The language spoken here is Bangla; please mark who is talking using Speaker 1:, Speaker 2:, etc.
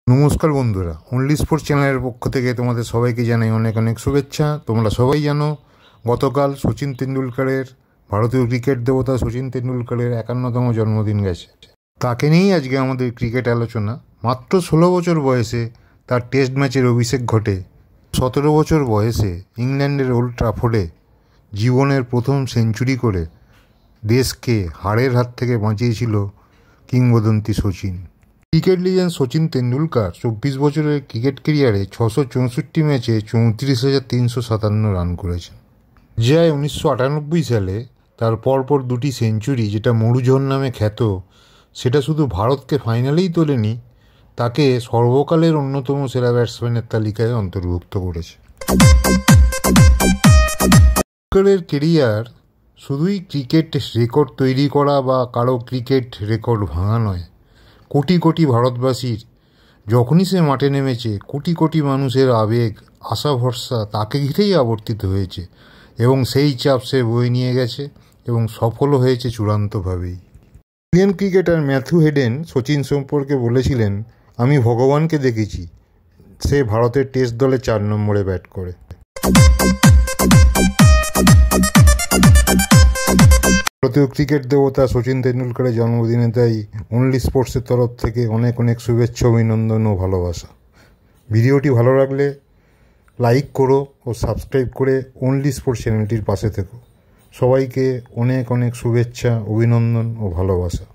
Speaker 1: নমস্কার বন্ধুরা, অনলি স্পোর্টস চ্যানেলের পক্ষ থেকে তোমাদের সবাইকে জানাই অনেক অনেক শুভেচ্ছা। তোমরা সবাই জানো গতকাল সচিন তেন্ডুলকরের, ভারতীয় ক্রিকেট দেবতা সচিন তেন্ডুলকরের 51তম জন্মদিন গেছে। তাকে নিয়েই আজকে আমাদের ক্রিকেট আলোচনা। মাত্র 16 বছর বয়সে তার টেস্ট ম্যাচের অভিষেক ঘটে। 17 বছর বয়সে ইংল্যান্ডের ওল্ড ট্রাফোর্ডে জীবনের প্রথম সেঞ্চুরি করে দেশকে হারের হাত থেকে বাঁচিয়েছিল কিংবদন্তি সচিন। ক্রিকেট লিজেন্ড সচিন তেন্ডুলকর 24 বছরের ক্রিকেট ক্যারিয়ারে 664 ম্যাচে 34,357 রান করেছেন। যা 1998 সালে তার পরপর দুটি সেঞ্চুরি, যেটা মরুঝড় নামে খ্যাত, সেটা শুধু ভারতকে ফাইনালেই তোলেনি, তাকে সর্বকালের অন্যতম সেরা ব্যাটসম্যানের তালিকায় অন্তর্ভুক্ত করেছে। তেন্ডুলকরের কেরিয়ার শুধুই ক্রিকেট রেকর্ড তৈরি করা বা কারো ক্রিকেট রেকর্ড ভাঙা নয়। কোটি কোটি ভারতবাসীর, যখনই সে মাঠে নেমেছে, কোটি কোটি মানুষের আবেগ, আশা, ভরসা তাকে ঘিরেই আবর্তিত হয়েছে এবং সেই চাপ সে বয়ে নিয়ে গেছে এবং সফলও হয়েছে চূড়ান্তভাবেই। Indian cricketer Matthew Hayden Sachin সম্পর্কে বলেছিলেন, আমি ভগবানকে দেখেছি, সে ভারতের টেস্ট দলে 4 নম্বরে ব্যাট করে। ভারতীয় ক্রিকেট দেবতা সচিন তেন্ডুলকরের জন্মদিনে তাই অনলি স্পোর্টসের তরফ থেকে অনেক অনেক শুভেচ্ছা, অভিনন্দন ও ভালোবাসা। ভিডিওটি ভালো লাগলে লাইক করো ও সাবস্ক্রাইব করে অনলি স্পোর্টস চ্যানেলটির পাশে থেকো। সবাইকে অনেক অনেক শুভেচ্ছা, অভিনন্দন ও ভালোবাসা।